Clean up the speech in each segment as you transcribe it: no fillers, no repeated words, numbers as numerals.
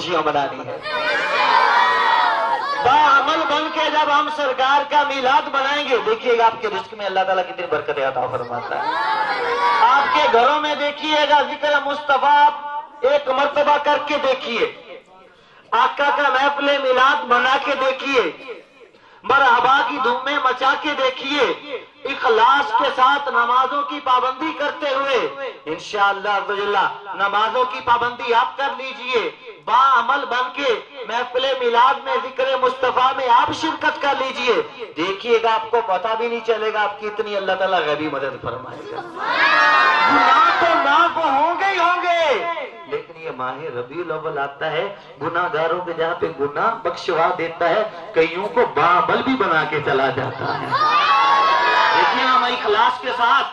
खुशियां मनानी है। बाअमल बन के जब हम सरकार का मिलाद बनाएंगे, देखिएगा आपके रिस्क में अल्लाह ताला कितनी बरकत अता फरमाता है। आपके घरों में देखिएगा जिक्र मुस्तफा एक मर्तबा करके देखिए, आका का महफिल मिलाद बना के देखिए, मरहबा की धूमें मचा के देखिए, इखलास के साथ नमाजों की पाबंदी करते हुए इंशाअल्लाह नमाजों की पाबंदी आप कर लीजिए। बाअमल बन के महफिल मिलाद में जिक्र मुस्तफा में आप शिरकत कर लीजिए, देखिएगा आपको पता भी नहीं चलेगा आपकी इतनी अल्लाह ताला गैबी मदद फरमाएगा। गुनाह तो माफ होंगे ही होंगे, लेकिन ये माह रबीउल अव्वल आता है, गुनाहगारों के जहाँ पे गुनाह बख्शवा देता है, कईयों को बाअमल भी बना के चला जाता है। देखिए हम इखलास के साथ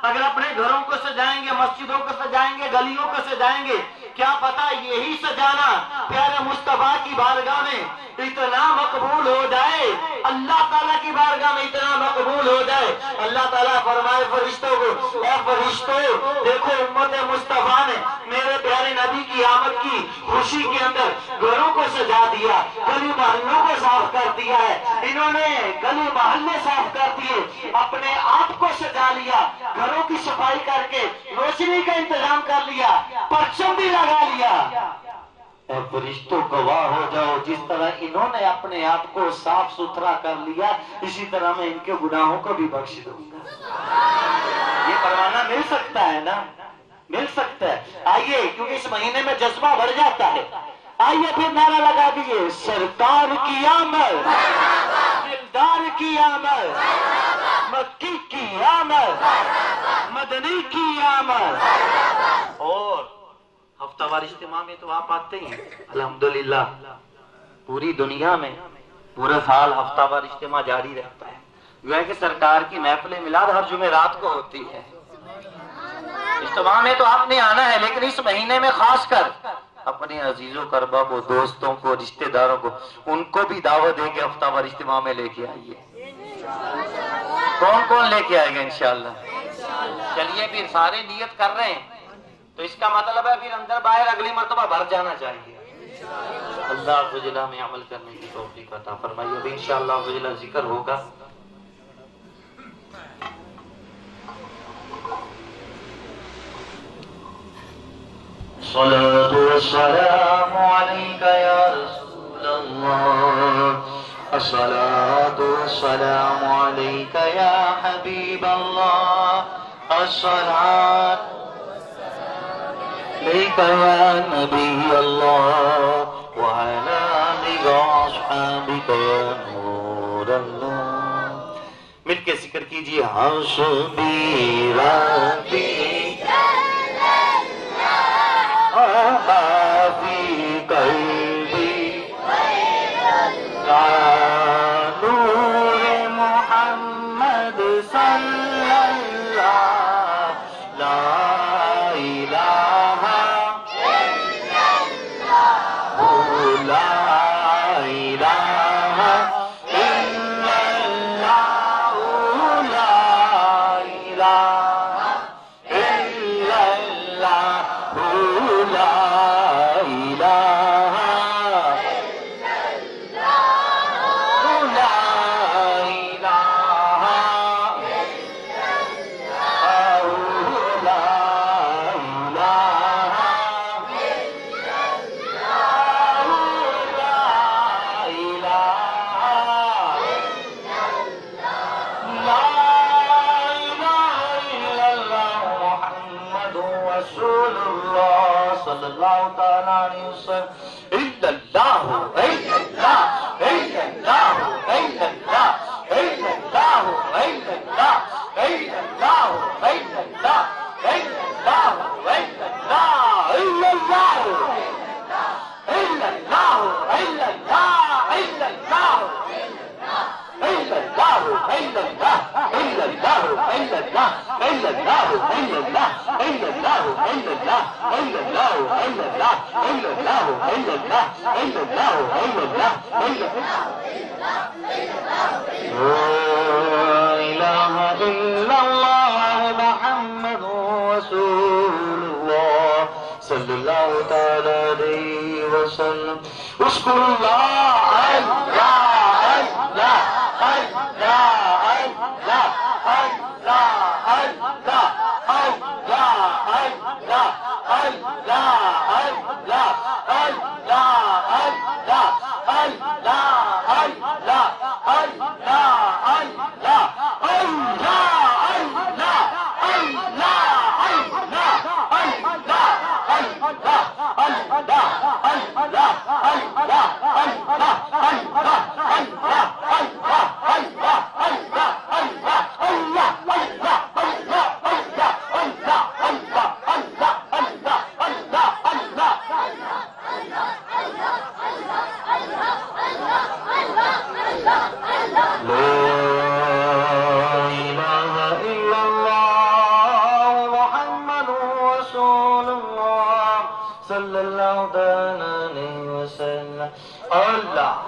अगर अपने घरों को सजाएंगे, मस्जिदों को सजाएंगे, गलियों को सजाएंगे, क्या पता यही सजाना प्यारे मुस्तफा की बारगाह में इतना मकबूल हो जाए, अल्लाह ताला की बारगाह में इतना मकबूल हो जाए। अल्लाह ताला फरमाए फरिश्तों को, ऐ फरिश्तों देखो उम्मत मुस्तफा ने मेरे प्यारे नबी की आमद की खुशी के अंदर घरों को सजा दिया, गली मोहल्लों को साफ कर दिया है। इन्होंने गली मोहल्ले साफ कर दिए, अपने आप को सजा लिया, घरों की सफाई करके रोशनी का इंतजाम कर लिया, परचम भी लगा लिया। और फरिश्तों गवाह हो जाओ, जिस तरह इन्होंने अपने आप को साफ सुथरा कर लिया, इसी तरह मैं इनके गुनाहों को भी बख्श दूंगा। ये परवाना मिल सकता है ना, मिल सकता है। आइए, क्योंकि इस महीने में जज्बा बढ़ जाता है, आइए फिर नारा लगा दीजिए, सरकार की आमद, दिलदार की आमद, मक्की की आमद, मदनी की आमद। और हफ्तावार इज्तिमा में तो आप आते ही हैं अल्हम्दुलिल्लाह, पूरी दुनिया में पूरा साल हफ्तावार इज्तिमा जारी रहता है। जो है कि सरकार की महफिल मिलाद हर जुमेरात को होती है। इज्तिमा में तो आपने आना है, लेकिन इस महीने में खासकर अपने अजीजों करबा को, दोस्तों को, रिश्तेदारों को, उनको भी दावत दे के हफ्तावार इज्तिमा में लेके आइए। कौन कौन लेके आएगा इंशाअल्लाह? चलिए फिर सारे नियत कर रहे हैं, तो इसका मतलब है फिर अंदर बाहर अगली मर्तबा भर जाना चाहिए। अल्लाह अज़्ज़वजल्ल में अमल करने की तौफीक अता फरमाइए। अब इंशाअल्लाह अज़्ज़वजल्ल जिक्र होगा। सलातु वस्सलामु अलैका या रसूलल्लाह, अस्सलातु वस्सलामु अलैका या हबीबल्लाह, अस्सलातु अलैका या नबी अल्लाह व अला आलिका व अस्हाबिका या नूर अल्लाह। मिलके जिक्र कीजिए, हस्बी रब्बी माफी कल्बी नूर मोहम्मद सल्लल्लाहु ला इलाहा इल्लल्लाह, ला इलाहा इल्लल्लाह, ला इलाहा सल्लल्लाहु तआला अलैहि वसल्लम इल्लल्लाहु इल्लल्लाह इल्लल्लाहु इल्लल्लाह इल्लल्लाहु इल्लल्लाह इल्लल्लाहु इल्लल्लाह इल्लल्लाहु इल्लल्लाह इल्लल्लाहु इल्लल्लाहु इल्लल्लाह इल्लल्लाहु illallahu illallah illallahu illallah illallahu illallah illallahu illallah illallahu illallah illallahu illallah illallahu illallah la ilaha illallah muhammadur rasulullah sallallahu اللہ تعالی علیہ وسلم. اذکر اللہ اللہ اللہ اللہ اللہ اللہ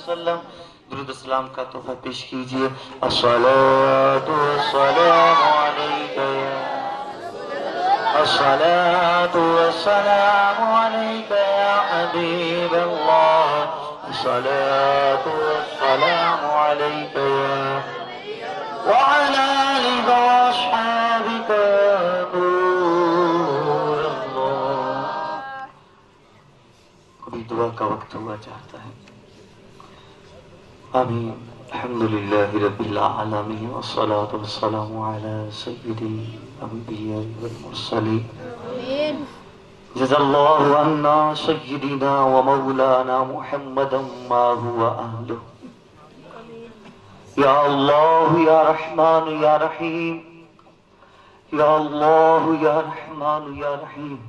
اللہ درود السلام کا تحفہ پیش کیجیے. الصلاۃ والسلام علیک الصلاۃ والسلام علیک یا حبیب اللہ الصلاۃ والسلام علیک وعلی آلک واصحابک نور اللہ. ابھی دعا کا وقت ہوا چاہتا ہے. آمین. الحمدللہ رب العالمین والصلاة والسلام علی سید الانبیاء والمرسلین. جزا اللہ عنا سیدنا ومولانا محمدا ما هو اہلہ. یا اللہ یا رحمان یا رحیم یا اللہ یا رحمان یا رحیم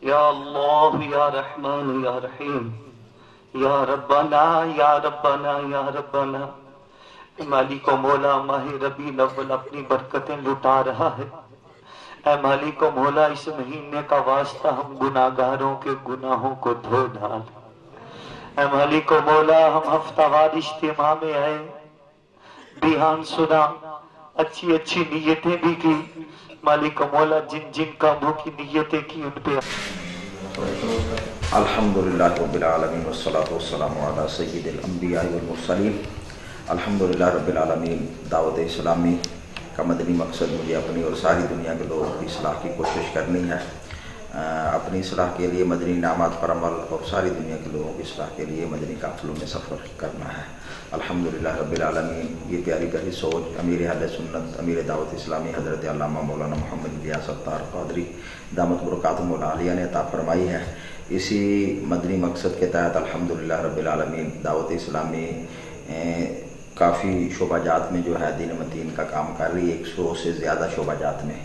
یا اللہ یا رحمان یا رحیم یا ربنا یا ربنا یا ربنا. مالک و مولا ماہ ربیع الاول اپنی برکتیں لٹا رہا ہے. اے مالک و مولا اس مہینے کا واسطہ ہم گناہگاروں کے گناہوں کو دھو ڈال. اے مالک و مولا ہم ہفتہ وار اجتماع میں آئے, بیان سنا, اچھی اچھی نیتیں بھی کی. مالک و مولا جن جن کاموں کی نیتیں کی ان پہ الحمدللہ رب العالمین والصلاة والسلام علی سید الانبیاء والمرسلین. الحمدللہ رب العالمین. دعوت اسلامی کا مدنی مقصد مجھے اپنی اور ساری دنیا کے لوگوں کی اصلاح کی کوشش کرنی ہے. اپنی اصلاح کے لیے مدنی انعامات پر عمل اور ساری دنیا کے لوگوں کی اصلاح کے لیے مدنی قافلوں میں سفر کرنا ہے. الحمدللہ رب العالمین. یہ پیاری پیاری سوچ امیر اہل سنت امیر دعوت اسلامی حضرت علامہ مولانا محمد الیاس ستار قادری دامت برکاتہم العالیہ نے عطا فرمائی ہے. اسی مدنی مقصد کے تحت الحمدللہ رب العالمین دعوت اسلامی کافی شعبہ جات میں جو ہے دین متین کا کام کر رہی ہے. 100 سے زیادہ شعبہ جات میں,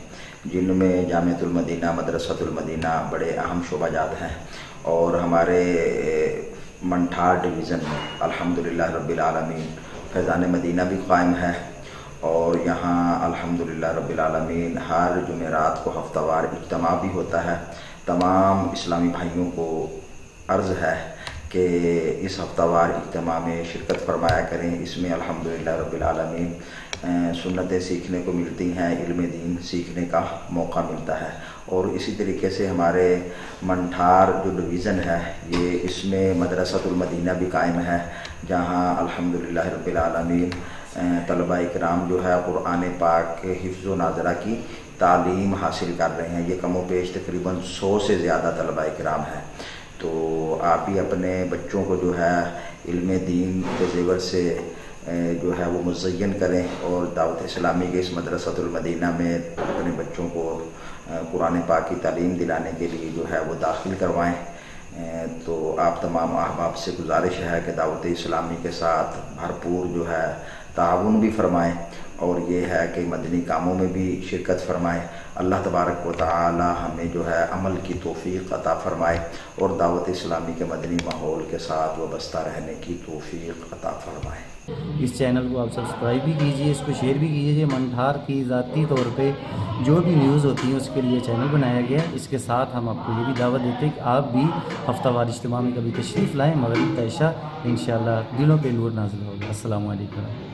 جن میں جامعۃ المدینہ مدرسۃ المدینہ بڑے اہم شعبہ جات ہیں. اور ہمارے منٹھار ڈویژن میں الحمدللہ رب العالمین فیضان مدینہ بھی قائم ہے. اور یہاں الحمدللہ رب العالمین ہر جمعرات کو ہفتہ وار اجتماع بھی ہوتا ہے. تمام اسلامی بھائیوں کو عرض ہے کہ اس ہفتہ وار اجتماع میں شرکت فرمایا کریں. اس میں الحمدللہ رب العالمین सुन्नतें सीखने को मिलती हैं, इल्म दीन सीखने का मौका मिलता है। और इसी तरीके से हमारे मंठार जो डिवीज़न है ये इसमें मदरसतुल मदीना भी कायम है, जहाँ अल्हम्दुलिल्लाह रब्बिल आलमीन तलबा इकराम जो है कुरान पाक के हिफ्ज़ व नाज़रा की तालीम हासिल कर रहे हैं। ये कमो पेश तकरीबन 100 से ज़्यादा तलबा इकराम है। तो आप भी अपने बच्चों को जो है इल्म दीन के ज़ेवर से जो है वो मुज़य्यन करें और दावत इस्लामी के इस मदरसतुल मदीना में अपने बच्चों को कुरान पाक की तालीम दिलाने के लिए जो है वो दाखिल करवाएं। तो आप तमाम अहबाब से गुजारिश है कि दावत इस्लामी के साथ भरपूर जो है ताउन भी फरमाएं और ये है कि मदनी कामों में भी शिरकत फरमाएं। अल्लाह तबारक व तआला हमें जो है अमल की तौफीक अता फरमाए और दावत इस्लामी के मदनी माहौल के साथ वाबस्ता रहने की तौफीक अता फरमाए। इस चैनल को आप सब्सक्राइब भी कीजिए, इसको शेयर भी कीजिए। मंठार की ज़ाती तौर पे जो भी न्यूज़ होती है उसके लिए चैनल बनाया गया है। इसके साथ हम आपको ये भी दावत देते हैं कि आप भी हफ्तावार इज्तिमा में कभी तशरीफ़ लाएँ। मगरिब का इशा इंशाअल्लाह दिलों पे नूर नाज़िल होगा। अस्सलामु अलैकुम।